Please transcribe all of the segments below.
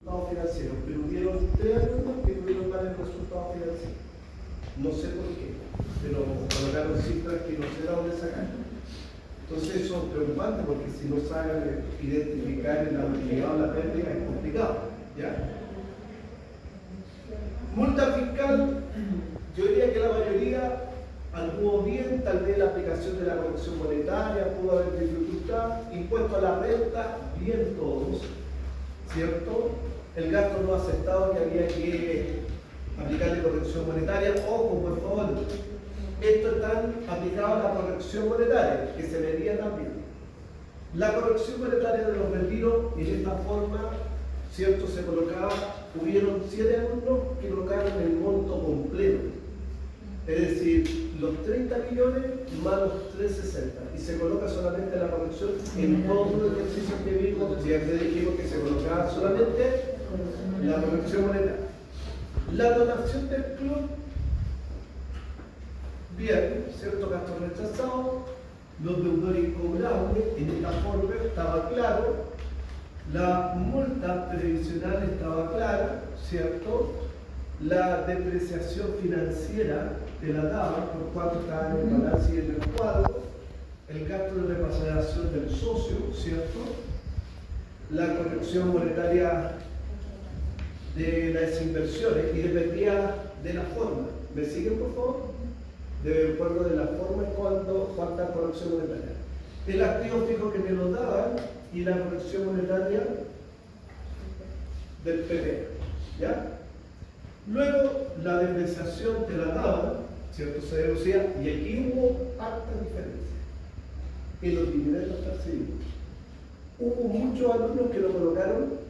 resultados financieros, pero hubieron 3 alumnos que tuvieron malos resultados financieros. No sé por qué, pero colocaron cifras que no sé de dónde sacar. Entonces eso es preocupante porque si no saben identificar el utilidad o la pérdida es complicado, ¿ya? Multa fiscal, yo diría que la mayoría anduvo bien, tal vez la aplicación de la corrección monetaria pudo haber dificultad, impuesto a la renta, bien todos, ¿cierto? El gasto no aceptado que había que aplicarle corrección monetaria, ojo por favor, esto está aplicado a la corrección monetaria, que se vería también. La corrección monetaria de los retiros, en esta forma, ¿cierto? Se colocaba, hubieron 7 alumnos que colocaron el monto completo, es decir, los 30 millones más los 360, y se coloca solamente la corrección en todos los ejercicios que vimos, ya te dijimos que se colocaba solamente la corrección monetaria. La donación del club, bien, cierto, gasto rechazado, los deudores incobrables, en esta forma estaba claro, la multa previsional estaba clara, ¿cierto? La depreciación financiera te la daba por cuánto estaba en el balance y en el cuadro, el gasto de repatriación del socio, ¿cierto? La corrección monetaria de las inversiones, y dependía de la forma. ¿Me siguen, por favor? De acuerdo de la forma cuánta corrección monetaria. El activo fijo que te lo daban y la corrección monetaria del PP, ¿ya? Luego la depreciación te la daban, ¿cierto? Se deducía, y aquí hubo harta diferencia en los dividendos percibidos. Hubo muchos alumnos que lo colocaron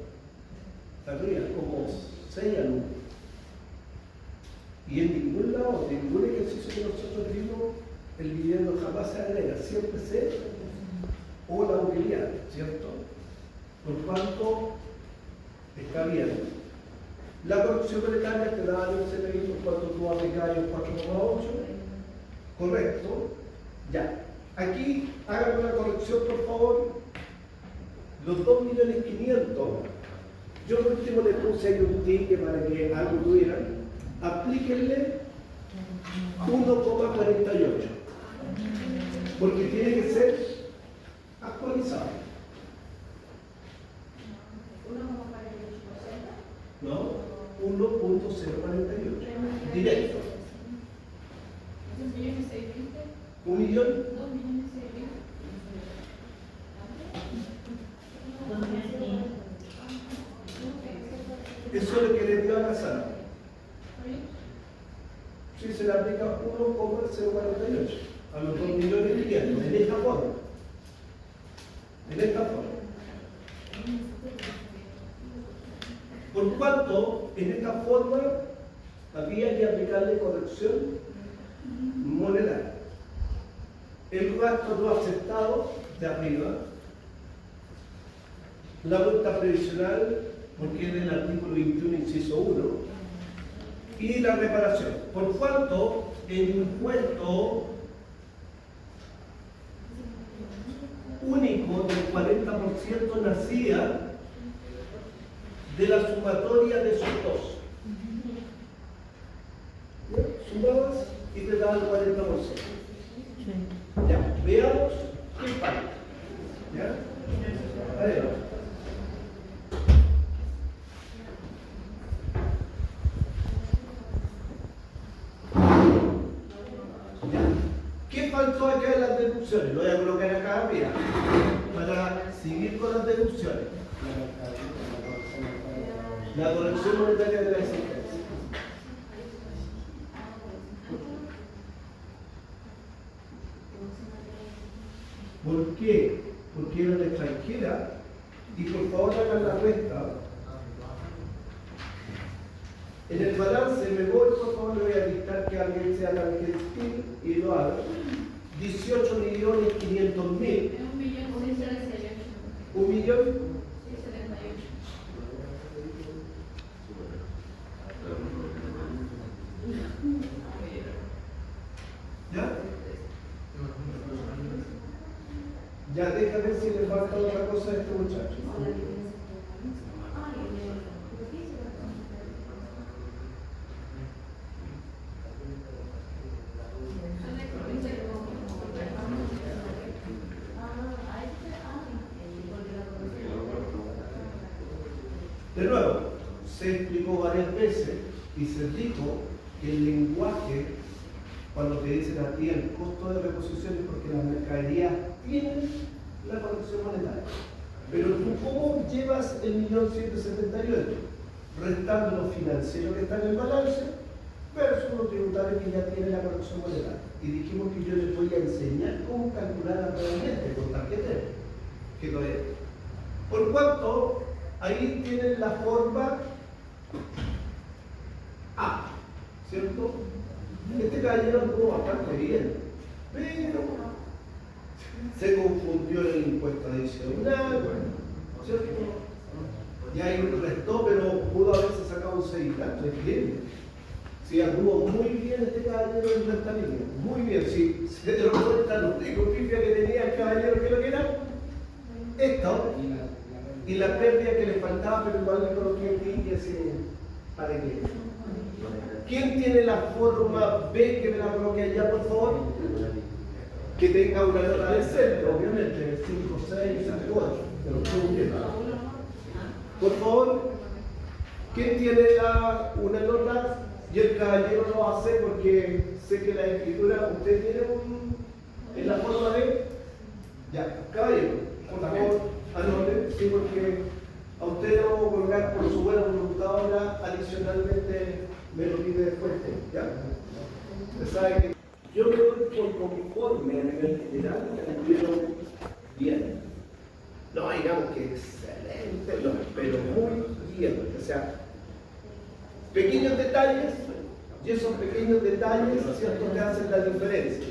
arriba, como 6 alumnos. Y en ningún lado, en ningún ejercicio que nosotros vimos, el dividendo jamás se agrega, siempre se o la utilidad, ¿cierto? Por cuanto está bien. La corrección monetaria te da un CPI por cuanto tú aplicas el 4,8, correcto, ya. Aquí hagan una corrección, por favor. Los 2.500.000, yo por último le puse ahí un ticket para que algo tuvieran, aplíquenle 1,48, porque tiene que ser actualizado. ¿No? 1.048. Directo. ¿1 millón? Eso es lo que le dio a la sala. Sí, se le aplica 1,048 a los 2.500.000 en esta forma. En esta forma. Por cuanto en esta forma había que aplicarle corrección monetaria. El gasto no aceptado de arriba, la multa previsional, porque es del artículo 21, inciso 1, y la reparación. Por cuanto el impuesto único del 40% nacía de la sumatoria de sus dos. ¿Ya? Sumabas y te daban el 40%. Ya, veamos qué falta. ¿Ya? Adelante. ¿Qué faltó acá en las deducciones? Lo voy a colocar acá, mira, para seguir con las deducciones. La corrección monetaria de la existencia. ¿Por qué? Porque era la extranjera, y por favor hagan la resta. En el balance me voy, por favor, le voy a dictar que alguien sea tan gentil y lo haga. 18.500.000. 1.000.000. ¿Ya? Ya, déjame ver si le falta otra cosa a este muchacho. De nuevo, se explicó varias veces y se dijo que el lenguaje, cuando te dicen a ti el costo de reposición, es porque las mercaderías tienen la corrección monetaria. Pero tú, ¿cómo llevas el 1.178? Restando los financieros que están en el balance versus los tributarios que ya tienen la corrección monetaria. Y dijimos que yo les voy a enseñar cómo calcular realmente con tarjeta. Que todavía. Por cuanto, ahí tienen la forma A, ¿cierto? Este caballero anduvo bastante bien, pero se confundió en el impuesto adicional, ¿cierto? Y ahí restó, pero pudo haberse sacado un 6 tanto, es bien. Sí, anduvo muy bien este caballero en esta línea, muy bien. Si se dieron cuenta los ricos pifia que tenía el caballero, que lo que era esto, y la pérdida que le faltaba, pero igual le coloqué aquí y así, ¿para qué? ¿Quién tiene la forma B que me la coloque allá, por favor? Que tenga una nota de centro, obviamente, 5, 6, 5, 8. Por favor, ¿quién tiene una nota? Y el caballero lo hace porque sé que la escritura, ¿usted tiene en la forma B? Ya, caballero, por favor, anote, sí, porque a usted le vamos a colocar por su buena voluntad ahora adicionalmente me lo pide después, ¿ya? Usted sabe que yo me doy por conforme a nivel general, que cumplieron bien. No digamos que excelente, no, pero muy bien. O sea, pequeños detalles, y esos pequeños detalles, ¿cierto?, que hacen la diferencia.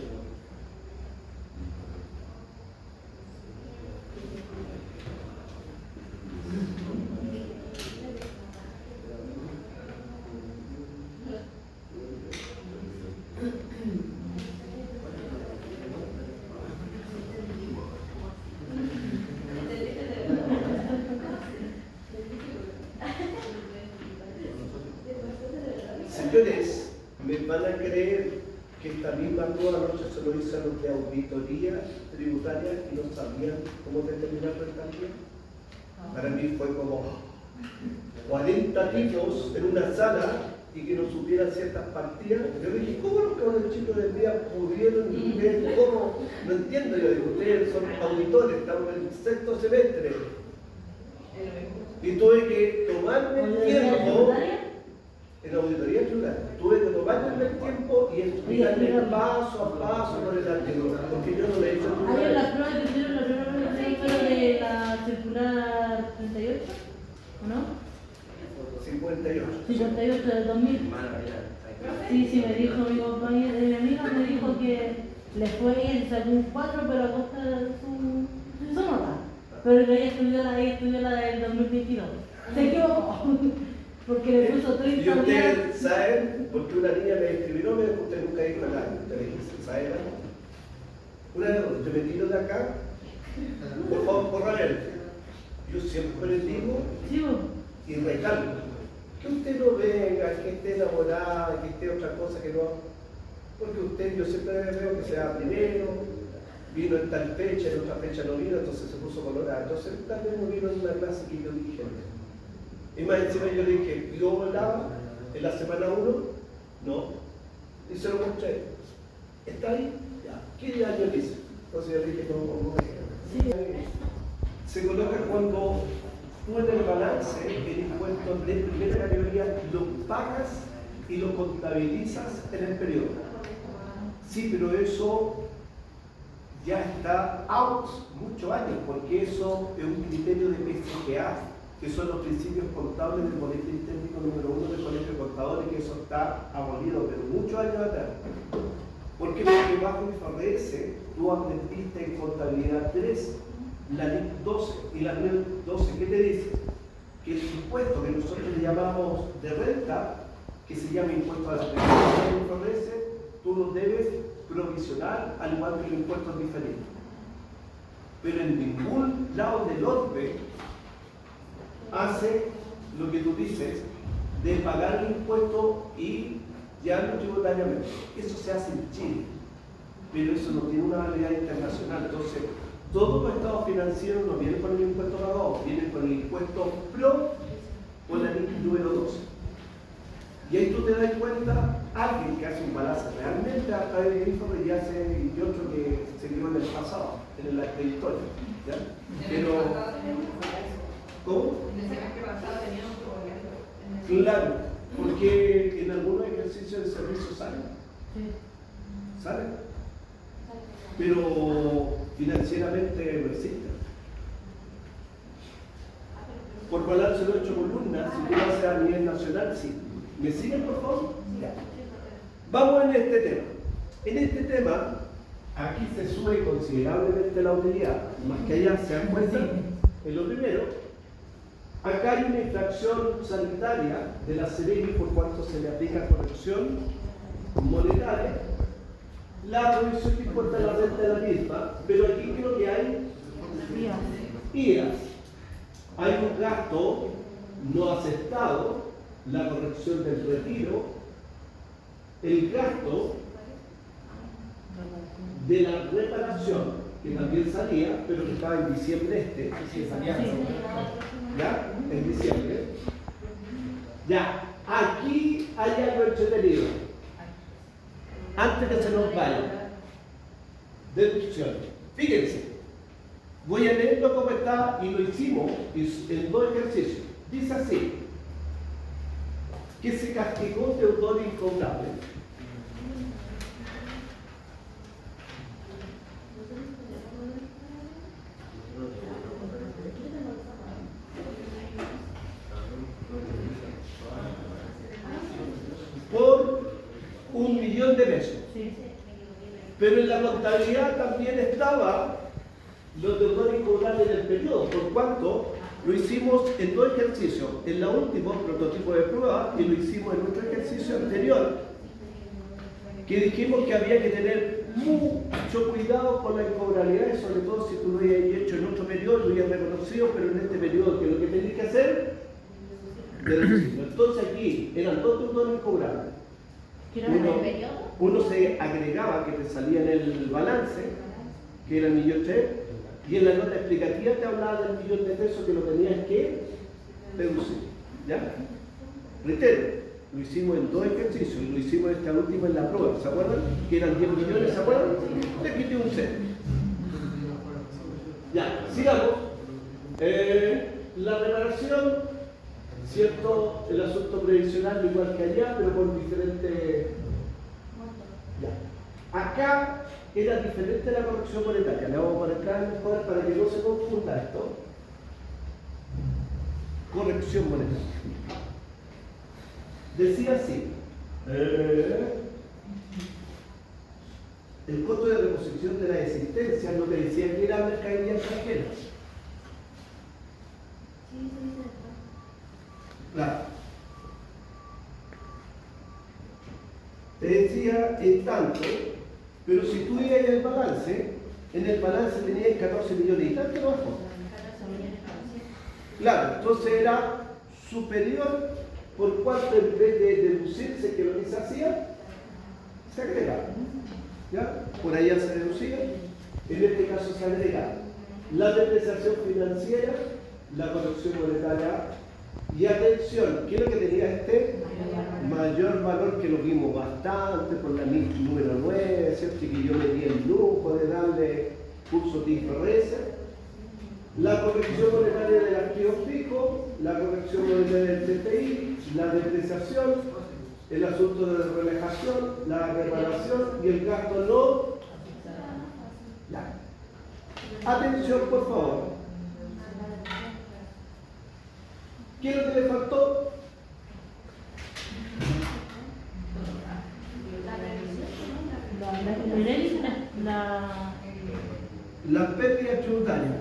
Señores, me van a creer que esta misma toda noche se lo hice a los de auditoría tributaria y no sabían cómo determinar rentabilidad. Para mí fue como 40 tipos en una sala y que no supieran ciertas partidas. Yo dije, ¿cómo los cabros chicos del día pudieron ver cómo? No entiendo, yo digo, ustedes son auditores, estamos en el 6º semestre. Y tuve que tomarme el tiempo. En la auditoría tributaria, tuve que tomarme el tiempo y explicarle paso a paso por el artículo, porque yo no le he hecho nada. ¿Hay las pruebas que hicieron la primera vez fueron de la circular 38? ¿O no? 58. 58 del 2000. Sí, me dijo mi compañera, mi amiga me dijo que le fue bien, sacó un 4, pero a costa de su nota. Pero que ella estudió la del 2022. Se equivocó. Porque le puso 30 y ustedes saben, porque una niña me escribió, me dijo, usted nunca dijo nada. Usted le dice, ¿sabe? Una de dos, yo me tiro de acá, por favor, corra él. Yo siempre les digo y recalco, que usted no venga, que esté enamorada, que esté otra cosa que no. Porque usted, yo siempre veo que sea primero, vino en tal fecha, en otra fecha no vino, entonces se puso colorada. Entonces tal vez no vino en una clase que yo dije. Y más encima yo le dije, ¿yo volaba en la semana 1? No. Y se lo mostré. ¿Está ahí? Ya. ¿Qué año dice? Entonces yo le dije, no. Sí. Se coloca cuando tú en el balance, el impuesto de primera categoría lo pagas y lo contabilizas en el periodo. Sí, pero eso ya está out muchos años, porque eso es un criterio de PCGA, que son los principios contables del boletín técnico número 1 del Colegio de Contadores, que eso está abolido, pero muchos años atrás. ¿Por qué? Porque bajo IFRS tú aprendiste en contabilidad 3, la ley 12 y la ley 12, ¿qué te dice? Que el impuesto que nosotros le llamamos de renta, que se llama impuesto a la renta del IFRS, tú lo debes provisional, al igual que el impuesto diferente. Pero en ningún lado del orbe hace lo que tú dices de pagar el impuesto y llevarlo tributariamente. Eso se hace en Chile, pero eso no tiene una validad internacional. Entonces, todos los estados financieros no vienen con el impuesto pagado, vienen con el impuesto o la NIC número 12. Y ahí tú te das cuenta, alguien que hace un balance realmente a través de informe y hace y otro que se quedó en el pasado, en la historia. ¿Ya? Pero, ¿cómo? Claro, porque en algunos ejercicios de servicio salen. Salen. Pero financieramente no existen. Por balance de 8 columnas, si tú lo haces a nivel nacional, sí. ¿Me siguen, por favor? Ya. Vamos en este tema. En este tema, aquí se sube considerablemente la utilidad, más que allá se dan cuenta, en lo primero, acá hay una infracción sanitaria de la CEREMI por cuanto se le aplica corrección monetaria. La provisión que importa la renta de la misma, pero aquí creo que hay IAS. Hay un gasto no aceptado, la corrección del retiro, el gasto de la reparación, que también salía, pero que estaba en diciembre ¿ya? En diciembre. Ya, aquí hay algo entretenido. Antes que se nos vaya, deducciones. Fíjense, voy a leerlo como está y lo hicimos en 2 ejercicios. Dice así, que se castigó un deudor incobrable por 1.000.000 de pesos. Pero en la contabilidad también estaba los deudores incobrables del periodo, por cuanto lo hicimos en 2 ejercicios. En la última, prototipo de prueba, y lo hicimos en otro ejercicio anterior, que dijimos que había que tener mucho cuidado con la incobrabilidad, y sobre todo si tú lo habías hecho en otro periodo, lo habías reconocido, pero en este periodo, que lo que tenías que hacer, deducirlo. Entonces aquí eran 2 deudores incobrables. Uno se agregaba, que te salía en el balance, que era el 1.300.000, y en la nota explicativa te hablaba del 1.000.000 de pesos que lo tenías que deducir. ¿Ya? Reitero, lo hicimos en 2 ejercicios y lo hicimos esta última en la prueba. ¿Se acuerdan? Que eran 10 millones, ¿se acuerdan? Le quité un 0. Ya, sigamos. La reparación, ¿cierto? El asunto previsional igual que allá, pero con diferente. Ya. Acá era diferente la corrección monetaria. Le vamos a poner acá mejor para que no se confunda esto. Corrección monetaria. Decía así. El costo de reposición de la existencia no te decía que era mercadería extranjera. Claro. Te decía en tanto, pero si tú ibas en el balance tenías 14 millones y tanto abajo. Claro, entonces era superior por cuanto en vez de deducirse, que lo que se hacía, se agregaba. ¿Ya? Por allá se deducía, en este caso se agregaba. La depreciación financiera, la corrección monetaria y atención, ¿qué es lo que tenía este? Mayor valor, que lo vimos bastante por la NIC número 9, ¿cierto? Y que yo me di el lujo de darle curso de IFRS. La corrección monetaria del activo fijo, la corrección monetaria del TPI, la depreciación, el asunto de la relajación, la reparación y el gasto no. Ya. Atención, por favor. ¿Qué es lo que le faltó? Las pérdidas tributarias.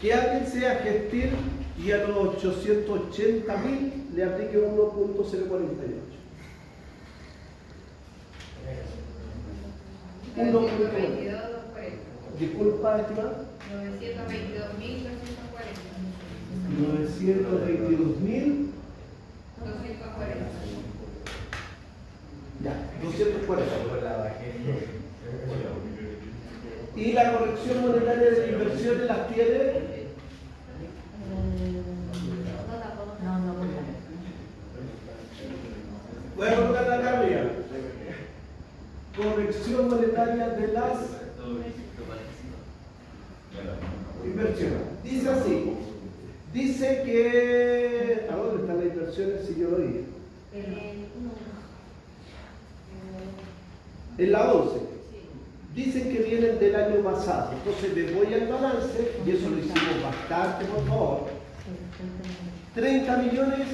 Que alguien sea gestir y a los 880.000 le aplique 1.048. 922.240. Disculpa, estimado. 922.240. Ya, 240. Y la corrección monetaria de inversiones las tiene Voy a colocar la acá arriba. Corrección monetaria de las inversiones. Dice así. Dice que... ¿A dónde están las inversiones si yo lo dije? En la 11. Dicen que vienen del año pasado. Entonces les voy al balance, y eso lo hicimos bastante, por favor. 30 millones,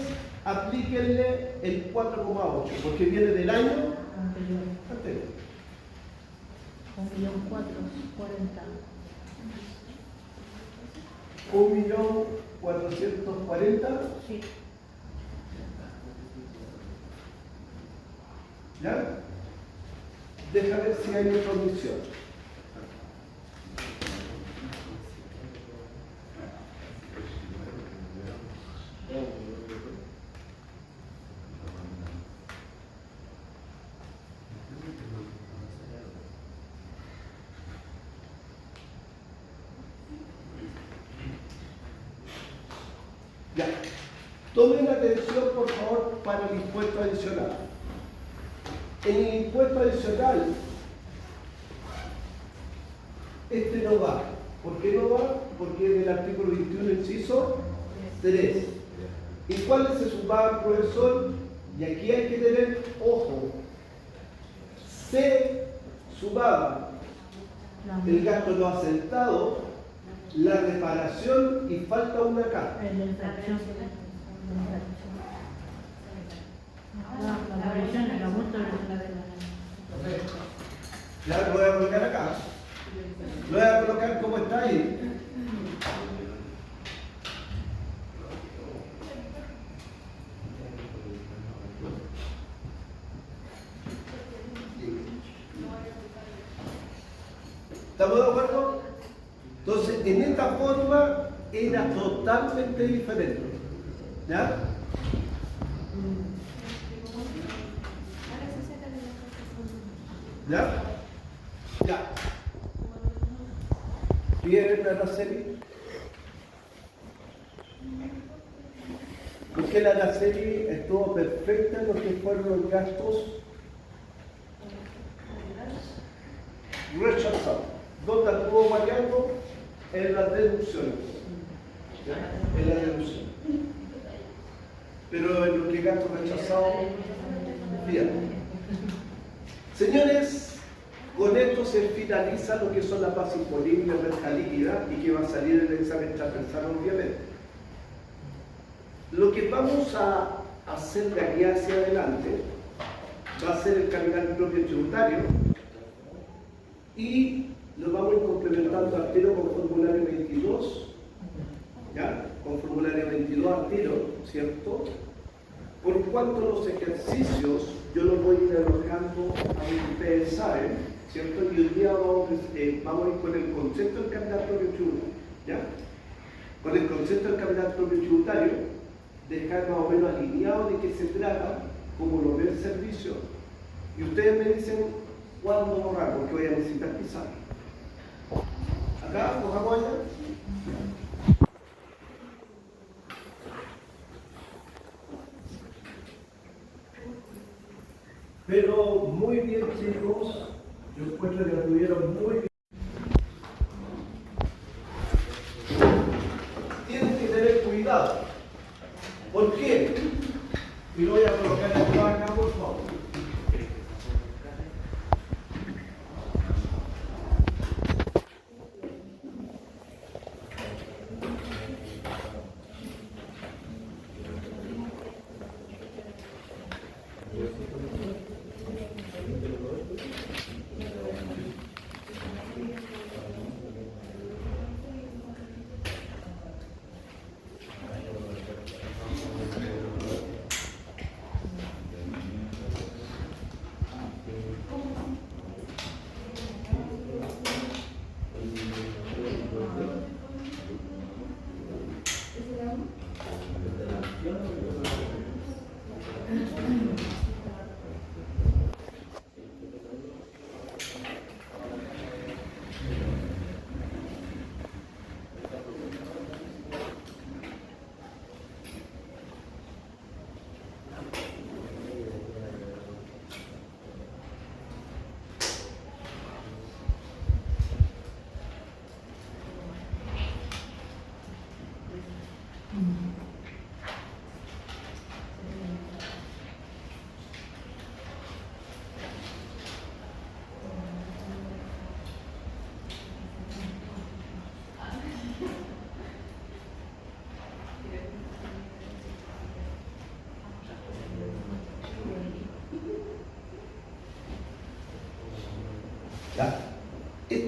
aplíquenle el 4,8, porque viene del año anterior. 1.440.000. Sí. ¿Ya? Deja ver si hay otra omisión. Ya. Tomen atención, por favor, para el impuesto adicional. En el impuesto adicional, este no va. ¿Por qué no va? Porque es del artículo 21, inciso 3. ¿Y cuáles se sumaban, profesor? Y aquí hay que tener ojo. Se sumaba el gasto no asentado, la reparación y falta una acá. Ya lo voy a colocar acá. Lo voy a colocar como está ahí. ¿Estamos de acuerdo? Entonces, en esta forma era totalmente diferente. ¿Ya? ¿Ya? Ya. ¿Vieron la Araceli? Porque la Araceli estuvo perfecta en lo que fueron los gastos rechazados. ¿Dónde estuvo variando? En las deducciones. ¿Ya? En la deducción. Pero en lo que gasto rechazado, bien. Señores, con esto se finaliza lo que son las bases imponibles, renta líquida y que va a salir en el examen transversal, obviamente. Lo que vamos a hacer de aquí hacia adelante va a ser el capital propio tributario y lo vamos a ir complementando al tiro con formulario 22, ¿ya? Con formulario 22 al tiro, ¿cierto? Por cuanto los ejercicios yo los voy a ir alojando a lo que ustedes saben, ¿cierto? Y hoy día vamos a ir con el concepto del capital propio tributario, ¿ya? Con el concepto del capital propio tributario, dejar más o menos alineado de qué se trata, cómo lo ve el servicio, y ustedes me dicen cuándo borrar, porque voy a necesitar pisar. Acá, cojamos allá. Pero muy bien, chicos, yo encuentro que lo tuvieron muy bien. Tienen que tener cuidado. ¿Por qué? Y lo voy a colocar acá, por favor.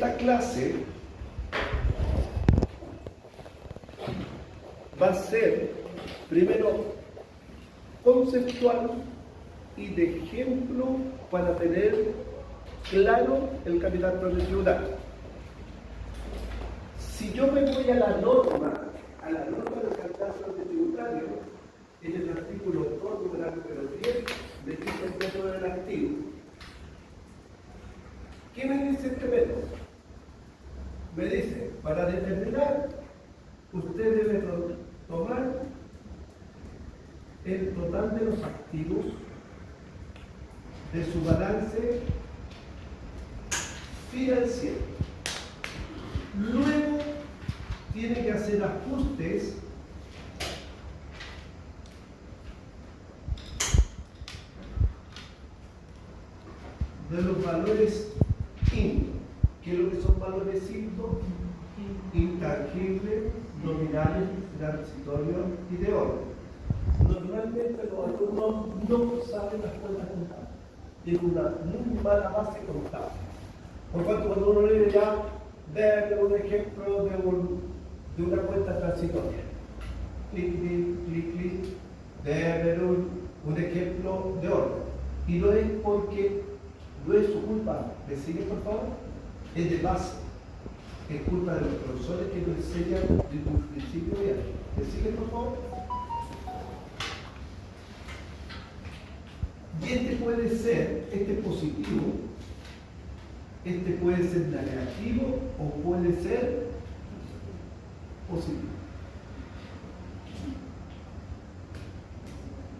esta clase va a ser primero conceptual y de ejemplo para tener claro el capital propio tributario. Si yo me voy a la norma del capital propio tributario, en el artículo 2, número 10, me dice el método del activo. ¿Qué me dice este método? Me dice, para determinar, usted debe tomar el total de los activos de su balance financiero. Luego tiene que hacer ajustes de los valores índices. ¿Qué es lo que son valores índices? Intangibles, nominales, transitorios y de orden. Normalmente los alumnos no saben las cuentas contables. Tienen una muy mala base contable. Por tanto, cuando uno lee ya, debe un ejemplo de una cuenta transitoria. Clic, clic, clic, clic. Debe haber un ejemplo de orden. Y no es porque no es su culpa. ¿Me sigue, por favor? Es de base. Es culpa de los profesores que nos enseñan desde un principio de año. ¿Me sigue, por favor? Y este puede ser, este positivo, este puede ser negativo o puede ser positivo.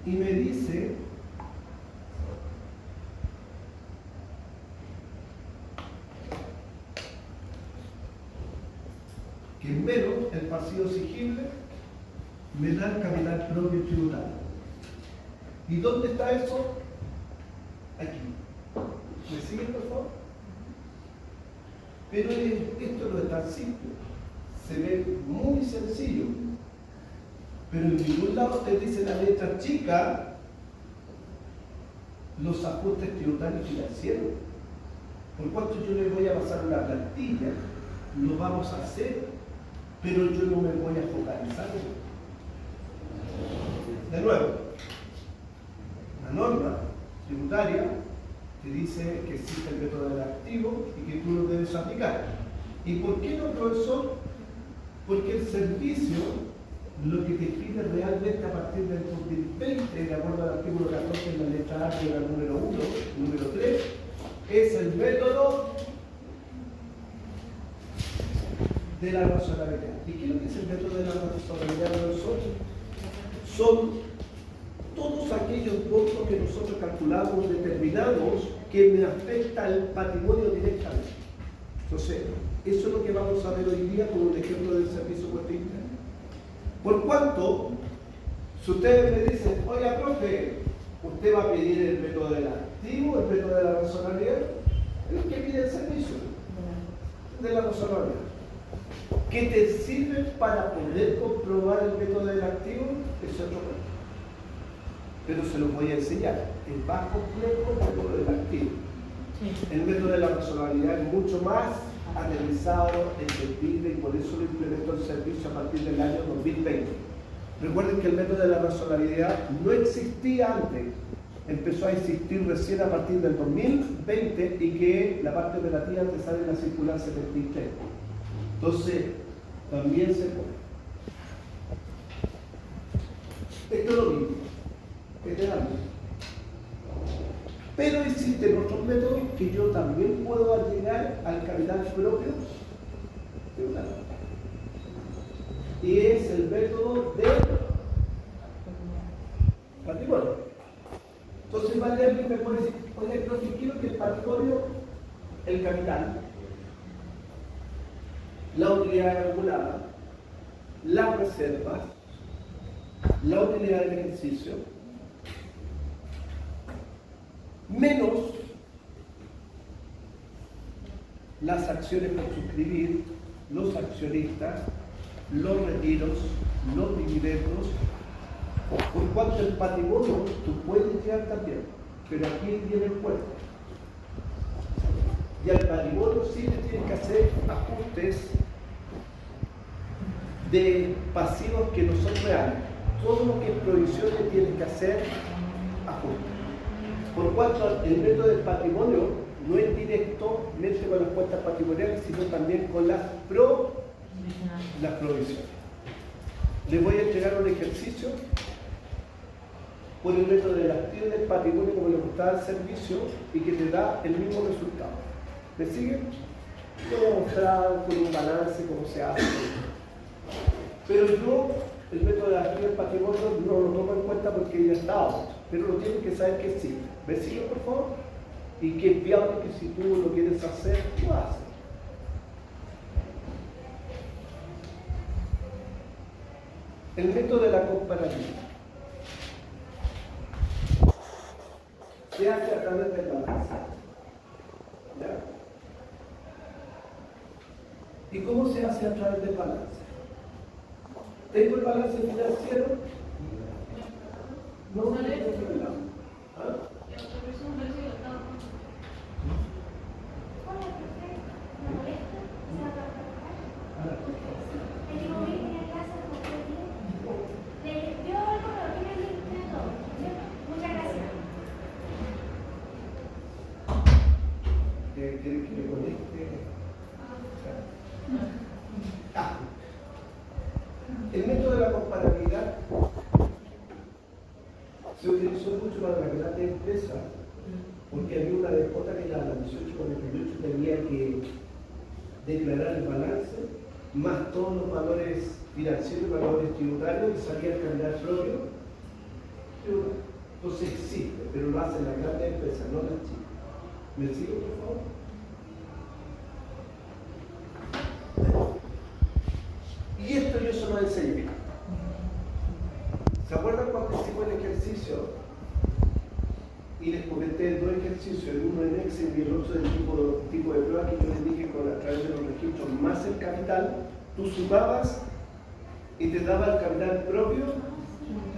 Y me dice que menos el pasivo exigible me da el capital propio tributario. ¿Y dónde está eso? Aquí. ¿Me siguen, por favor? Pero esto no es tan simple. Se ve muy sencillo. Pero en ningún lado te dice la letra chica los ajustes tributarios financieros. Por cuanto yo les voy a pasar una plantilla, lo vamos a hacer, pero yo no me voy a focalizar. De nuevo, la norma tributaria te dice que existe el método del activo y que tú lo debes aplicar. ¿Y por qué no, profesor? Porque el servicio lo que te pide realmente a partir del 2020, de acuerdo al artículo 14 en la letra A de la número 1, número 3, es el método de la razonabilidad. ¿Y qué es lo que es el método de la razonabilidad de nosotros? Son todos aquellos montos que nosotros calculamos determinados que me afectan al patrimonio directamente. Entonces, eso es lo que vamos a ver hoy día con un ejemplo del servicio cuenta interna. Por cuanto, si ustedes me dicen, oiga, profe, usted va a pedir el método del activo, el método de la razonabilidad, es lo que pide el servicio de la razonabilidad. ¿Qué te sirve para poder comprobar el método del activo? Es otro método. Pero se los voy a enseñar. Es más complejo que el método del activo. El método de la razonabilidad es mucho más aterrizado, entendible, y por eso lo implementó el servicio a partir del año 2020. Recuerden que el método de la razonabilidad no existía antes, empezó a existir recién a partir del 2020 y que la parte operativa te sale en la circular 73. Entonces, también se puede. Esto es lo mismo, este es el ámbito. Pero existen otros métodos que yo también puedo llegar al capital propio de una norma. Y es el método del patrimonio. Entonces, alguien me puede decir, oye, profe, quiero que el patrimonio, el capital, la utilidad acumulada, las reservas, la utilidad del ejercicio, menos las acciones por suscribir, los accionistas, los retiros, los dividendos, por cuanto el patrimonio tú puedes llegar también, pero aquí viene el cuerpo. Y al patrimonio sí le tienen que hacer ajustes de pasivos que no son reales. Todo lo que es provisión le tienen que hacer ajustes. Por cuanto el método del patrimonio no es directamente con las cuentas patrimoniales, sino también con las provisiones. Les voy a entregar un ejercicio por el método del activo del patrimonio como le gustaba el servicio y que te da el mismo resultado. ¿Me siguen? Voy a mostrar con un balance cómo se hace. Pero yo, el método del activo del patrimonio no lo tomo en cuenta porque ya está, pero lo tienen que saber que sí. ¿Me siguen, por favor? Y que es viable que si tú lo quieres hacer, lo haces. El método de la comparativa se hace a través del balance. ¿Ya? ¿Y cómo se hace a través del balance? ¿Tengo el balance financiero? No, no tengo el balance. ¿Ah? ¿Quieren que me conecte? El método de la comparabilidad se utilizó mucho para las grandes empresas porque había una despota que la 1848 tenía que declarar el balance más todos los valores financieros y valores tributarios y salía el capital propio. Entonces existe, pero lo hacen las grandes empresas, no las chicas. ¿Me sigo, por favor? Y esto yo se lo enseñé. ¿Se acuerdan cuando hicimos el ejercicio? Y les comenté dos ejercicios, el uno en Excel y el otro del tipo de prueba que yo les dije con a través de los registros más el capital, tú sumabas y te daba el capital propio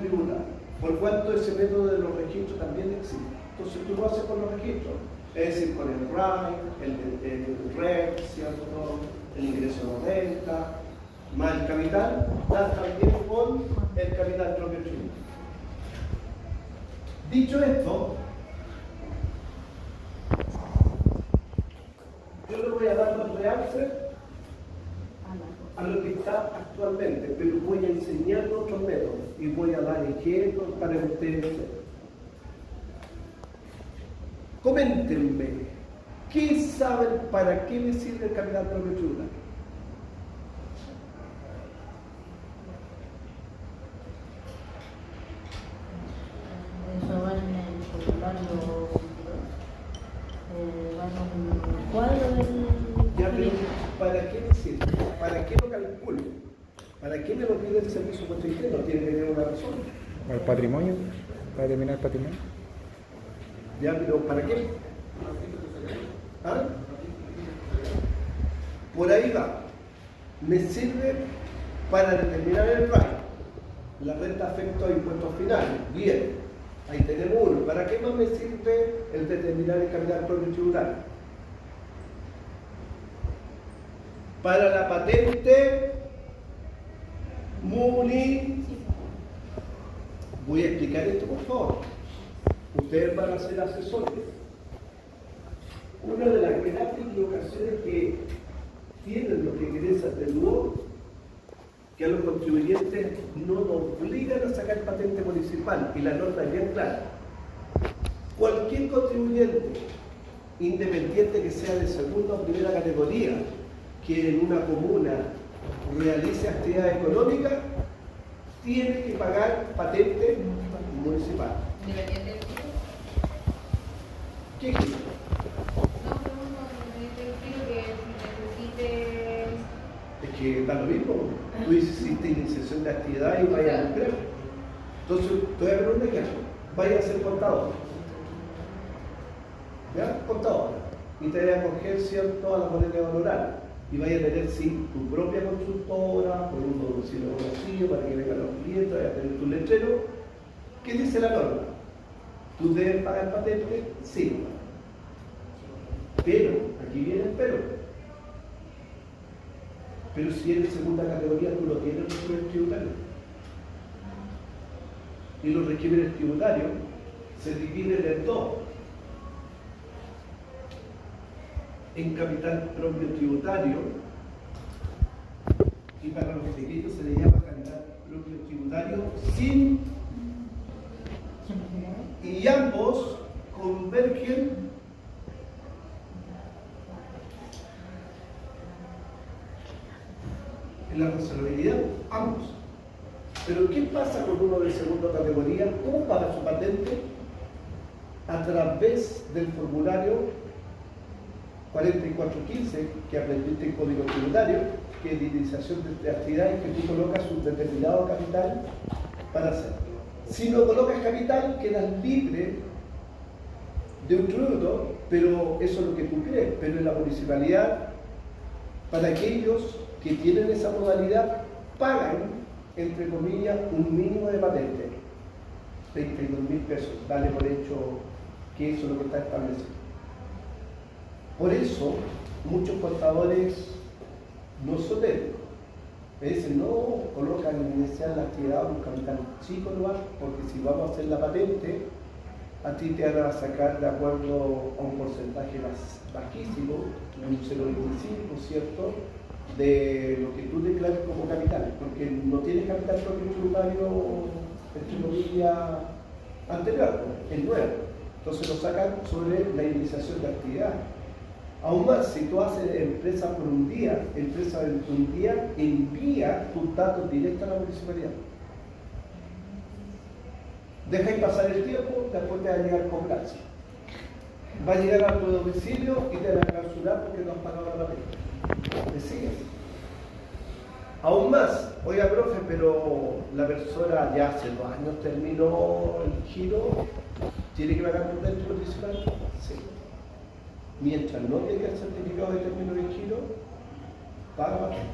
tributario. Por cuanto ese método de los registros también existe. Entonces tú lo haces con los registros, es decir, con el RAI, el REC, ¿cierto? El ingreso de renta, más el capital, das también con el capital propio tributario. Dicho esto, yo le voy a dar los realce a lo que está actualmente, pero voy a enseñar otros métodos y voy a dar ejemplos para que ustedes sepan. Coméntenme, ¿qué saben para qué me sirve el capital propio tributario? Eso va en el formulario, va en un cuadro del... Ya, pero ¿para qué me sirve? ¿Para qué lo calculo? ¿Para qué me lo pide el servicio puesto interno? Tiene que tener una razón. ¿El patrimonio? ¿Para determinar el patrimonio? Ya, pero ¿para qué? ¿Ah? Por ahí va. Me sirve para determinar el RAI, la renta afecto a impuestos finales. Bien, ahí tenemos uno. ¿Para qué más me sirve el determinar el capital propio tributario? Para la patente municipal. Voy a explicar esto, por favor. Ustedes van a ser asesores. Una de las grandes equivocaciones que tienen los que egresan del nuevo, que a los contribuyentes no nos obligan a sacar patente municipal, y la norma es bien clara. Cualquier contribuyente, independiente que sea de segunda o primera categoría, que en una comuna realice actividad económica, tiene que pagar patente municipal. Independiente del tipo. ¿Qué es eso? No, que si necesites. Es que da lo mismo. Tú hiciste iniciación de actividad y vayas a lucrar. Entonces, te voy a poner un ejemplo. Vaya a ser contador. ¿Ya? Contador. Y te voy a coger, ¿cierto?, a la moneda de valorar. Y vaya a tener, sí, tu propia consultora, con un domicilio conocido para que vengan los clientes, vaya a tener tu letrero. ¿Qué dice la norma? ¿Tú debes pagar patente? Sí. Pero, aquí viene el pero. Pero si eres segunda categoría, tú no tienes régimen tributario. Y los regímenes tributarios se dividen en dos. En capital propio tributario, y para los pequeños se le llama capital propio tributario sin, y ambos convergen en la responsabilidad, ambos. Pero ¿qué pasa con uno de segunda categoría? ¿Cómo paga su patente? A través del formulario 4415 que aprendiste en Código Tributario, que es identificación de actividades que tú colocas un determinado capital para hacer. Si no colocas capital, quedas libre de un tributo, pero eso es lo que tú crees. Pero en la municipalidad, para aquellos que tienen esa modalidad, pagan, entre comillas, un mínimo de patente, 32.000 pesos. Dale por hecho que eso es lo que está establecido. Por eso, muchos contadores no soleros me dicen, no, colocan iniciar la actividad un capital chico nomás, porque si vamos a hacer la patente, a ti te van a sacar de acuerdo a un porcentaje bajísimo, un 0,25%, ¿cierto?, de lo que tú declares como capital, porque no tienes capital propio tributario, entre comillas, anterior, es nuevo. Entonces lo sacan sobre la iniciación de actividad. Aún más, si tú haces empresa por un día, empresa en un día envía tus datos directos a la municipalidad. Dejáis pasar el tiempo, después te va a llegar cobranza. Va a llegar a tu domicilio y te van a clausurar porque no has pagado la patente. ¿Me sigues? Aún más, oiga, profe, pero la persona ya hace 2 años terminó el giro, ¿tiene que pagar por dentro municipal? Sí. Mientras no tenga el certificado de término de giro, paga patente.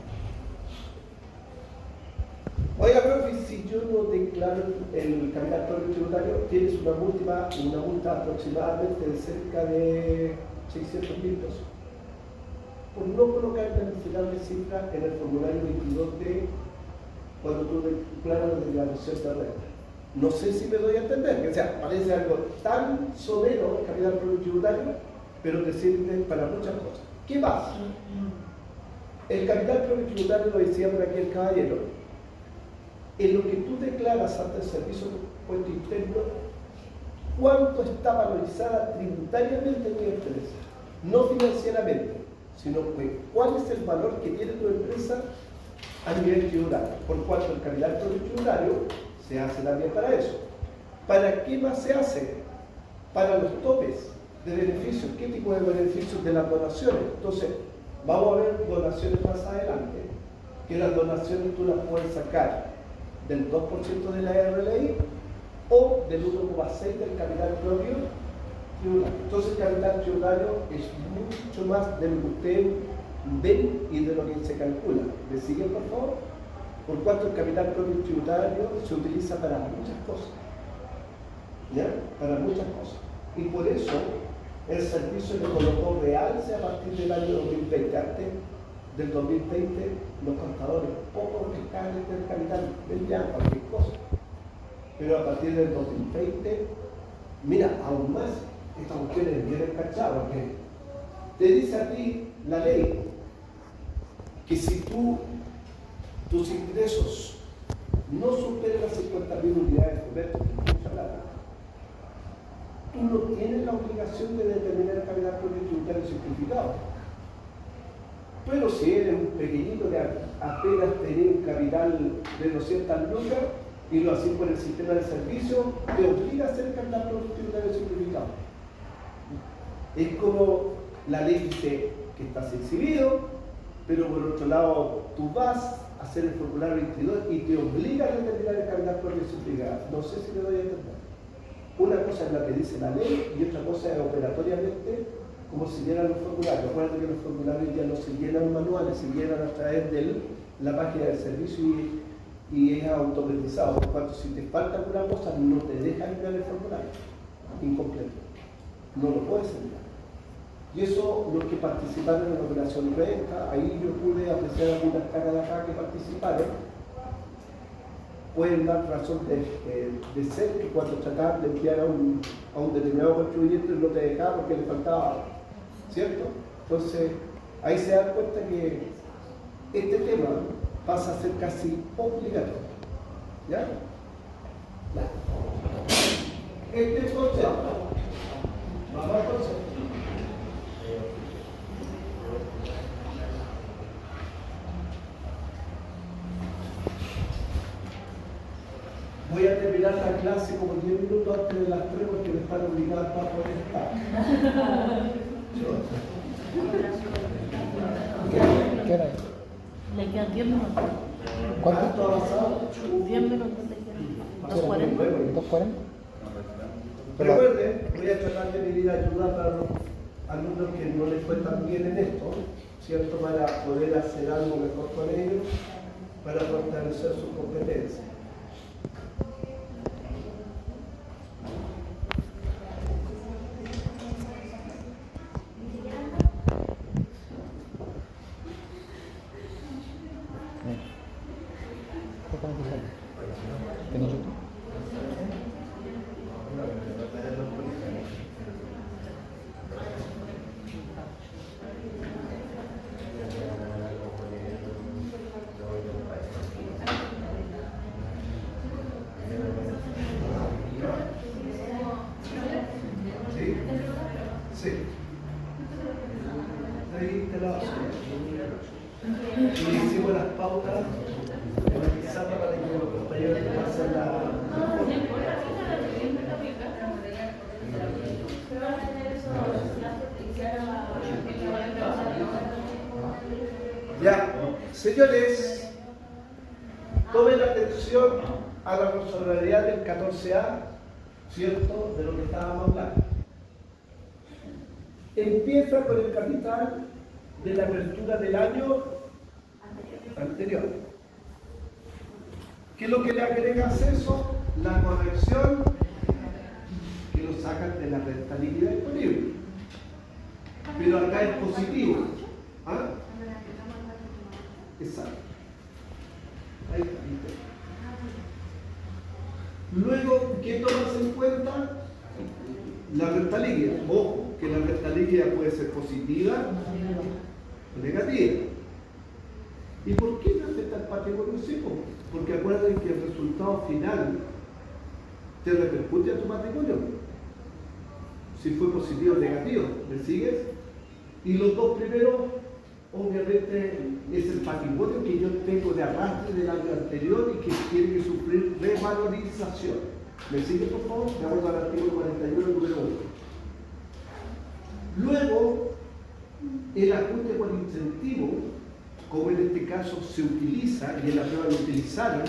Oiga, profe, si yo no declaro el capital propio tributario, tienes una multa aproximadamente de cerca de 600.000 pesos. Por no colocar la mencionable cifra en el formulario 22 de cuando tú declaras la declaración de renta. No sé si me doy a entender, que sea, parece algo tan somero el capital propio tributario, pero te sirve para muchas cosas. ¿Qué pasa? El capital propio tributario, lo decía por aquí el caballero, en lo que tú declaras ante el servicio de impuesto interno, cuánto está valorizada tributariamente tu empresa, no financieramente, sino que cuál es el valor que tiene tu empresa a nivel tributario. Por cuanto el capital propio tributario se hace también para eso. ¿Para qué más se hace? Para los topes de beneficios. ¿Qué tipo de beneficios? De las donaciones. Entonces, vamos a ver donaciones más adelante, que las donaciones tú las puedes sacar del 2% de la RLI o del 1,6% del capital propio tributario. Entonces el capital tributario es mucho más de lo que ustedes ven y de lo que se calcula. ¿Me siguen, por favor? Por cuanto el capital propio tributario se utiliza para muchas cosas. ¿Ya? Para muchas cosas. Y por eso el servicio le colocó realce a partir del año 2020. Antes del 2020 los contadores poco fiscales del capital vendían cualquier cosa. Pero a partir del 2020, mira, aún más, esta cuestión es bien escarchada, porque te dice a ti la ley que si tus ingresos no superan las 50.000 unidades de comercio, mucha plata, tú no tienes la obligación de determinar el capital propio tributario simplificado. Pero si eres un pequeñito que apenas tenés un capital de 200 lucas y lo haces por el sistema de servicio, te obliga a hacer el capital propio tributario simplificado. Es como la ley dice que estás exhibido, pero por otro lado tú vas a hacer el formulario 22 y te obliga a determinar el capital propio simplificado. No sé si me doy a entender. Una cosa es la que dice la ley y otra cosa es operatoriamente como se llenan los formularios. Recuerden que los formularios ya no se llenan manuales, se llenan a través de la página del servicio y es automatizado. Por cuanto si te falta alguna cosa, no te deja enviar el formulario incompleto. No lo puedes enviar. Y eso, los que participaron en la operación renta, ahí yo pude apreciar algunas caras de acá que participaron, pueden dar razón de ser que cuando trataban de enviar a un determinado contribuyente no te dejaba porque le faltaba, ¿cierto? Entonces, ahí se dan cuenta que este tema pasa a ser casi obligatorio, ¿ya? Este es el concepto. Vamos al concepto. Voy a terminar la clase como 10 minutos antes de las 3 porque me están obligados para poder estar. ¿Qué hora es? Le quedan 10 minutos. ¿Cuánto ha pasado? 10 minutos le quedan. 2:40. ¿2:40? Recuerden, voy a tratar de pedir ayuda para los alumnos que no les fue tan bien en esto, ¿cierto? Para poder hacer algo mejor con ellos, para fortalecer sus competencias. ¿Tenés YouTube? ¿Sí? Sí. Ahí te la vas. Y hicimos las pautas en la pizarra para que los compañeros pasen la... Ya, señores, tomen atención a la responsabilidad del 14A, ¿cierto? De lo que estábamos hablando. Empieza con el capital de la apertura del año anterior. ¿Qué es lo que le agrega acceso? La corrección que lo sacan de la renta líquida disponible. Pero acá es positivo. ¿Ah? Exacto. Ahí está. Luego, ¿qué tomas en cuenta? La renta líquida. Ojo, que la renta líquida puede ser positiva o negativa. ¿Y por qué no afecta el patrimonio? Sí, porque acuérdense que el resultado final te repercute a tu patrimonio. Si fue positivo o negativo, ¿me sigues? Y los dos primeros, obviamente, es el patrimonio que yo tengo de arrastre del año anterior y que tiene que sufrir revalorización. ¿Me sigue, por favor? De acuerdo al artículo 41, número 1. Luego, el ajuste por incentivo, como en este caso se utiliza, y en la prueba lo utilizaron,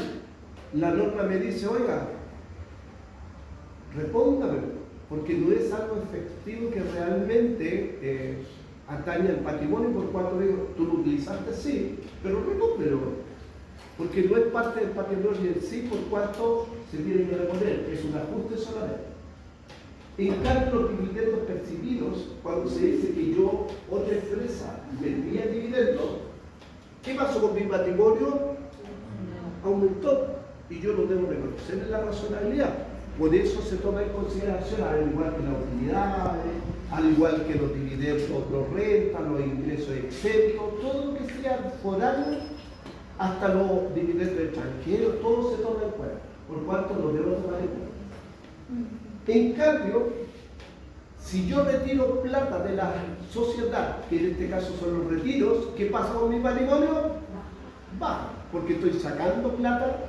la norma me dice, oiga, repóngame, porque no es algo efectivo que realmente atañe al patrimonio, por cuanto digo, tú lo utilizaste, sí, pero repónmelo, porque no es parte del patrimonio en sí, por cuanto se tiene que reponer, es un ajuste solamente. En cambio, los dividendos percibidos, cuando se dice que yo, otra empresa, vendía dividendos, ¿qué pasó con mi patrimonio? Aumentó, y yo lo debo reconocer en la razonabilidad. Por eso se toma en consideración, al igual que las utilidades, al igual que los dividendos, los rentas, los ingresos exentos, todo lo que sea foráneo, hasta los dividendos extranjeros, todo se toma en cuenta, por cuanto lo debo tomar en cuenta. En cambio, si yo retiro plata de la sociedad, que en este caso son los retiros, ¿qué pasa con mi patrimonio? Baja, porque estoy sacando plata,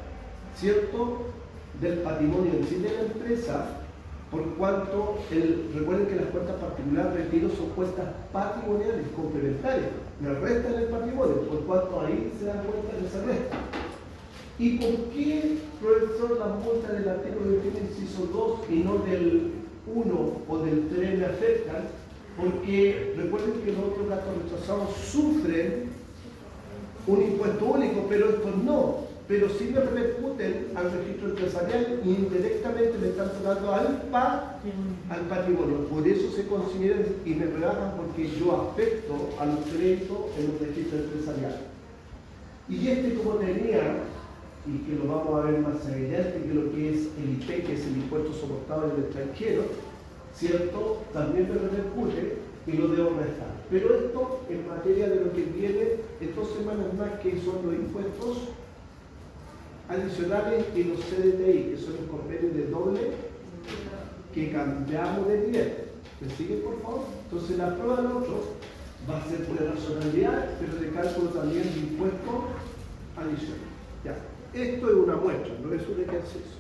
¿cierto?, del patrimonio en sí de la empresa, por cuanto, recuerden que las cuentas particulares de retiro son cuentas patrimoniales complementarias, me restan el patrimonio, por cuanto ahí se dan cuenta de esa resta. ¿Y por qué, profesor, la multa del artículo 21, inciso 2 y no del 1 o del 3 me afectan? Porque recuerden que los otros gastos rechazados sufren un impuesto único, pero estos no. pero sí me repercuten al registro empresarial y indirectamente me están tocando al patrimonio. Por eso se consideran y me rebajan porque yo afecto a los créditos en un registro empresarial. Y este, como tenía, y que lo vamos a ver más evidente que lo que es el IP, que es el impuesto soportado en el extranjero, ¿cierto? También me repercute y lo debo restar. Pero esto, en materia de lo que viene en 2 semanas más, que son los impuestos adicionales y los CDTI, que son los convenios de doble que cambiamos de nivel. ¿Me siguen, por favor? Entonces, la prueba del otro va a ser de racionalidad, pero de cálculo también de impuestos adicionales. Ya. Esto es una muestra, no es un ejercicio.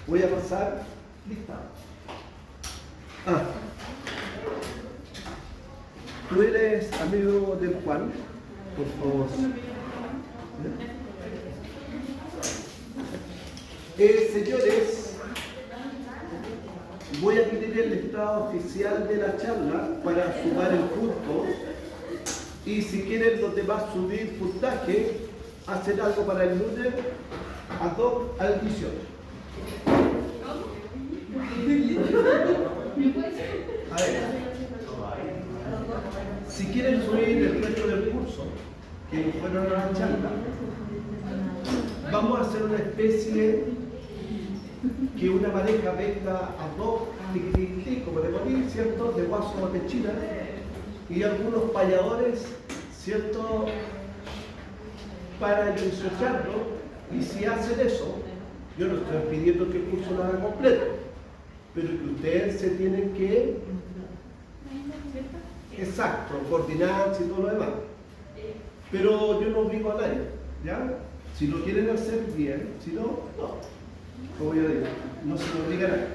Voy a pasar listado. Tú eres amigo del Juan, por favor. Señores, voy a pedir el estado oficial de la charla para sumar el punto. Y si quieren los demás subir puntaje, hacer algo para el lunes, ad hoc al 18. A ver, si quieren subir el resto del curso, que fueron a la charla, vamos a hacer una especie que una pareja venga a dos, como de morir, ¿cierto? De guaso o de China, y algunos payadores, ¿cierto? Para disociarlo, y si hacen eso, yo no estoy pidiendo que el curso lo haga completo, pero que ustedes se tienen que, exacto, coordinarse y todo lo demás. Pero yo no obligo a nadie, ¿ya? Si lo quieren hacer bien, si no, no. Como yo digo, no se lo obliga a nadie.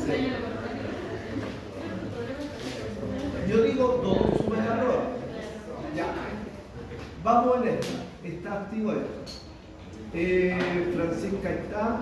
Sí. Yo digo 2, sube la prueba. Ya. Vamos en esto. Está activo esto. Francisca está.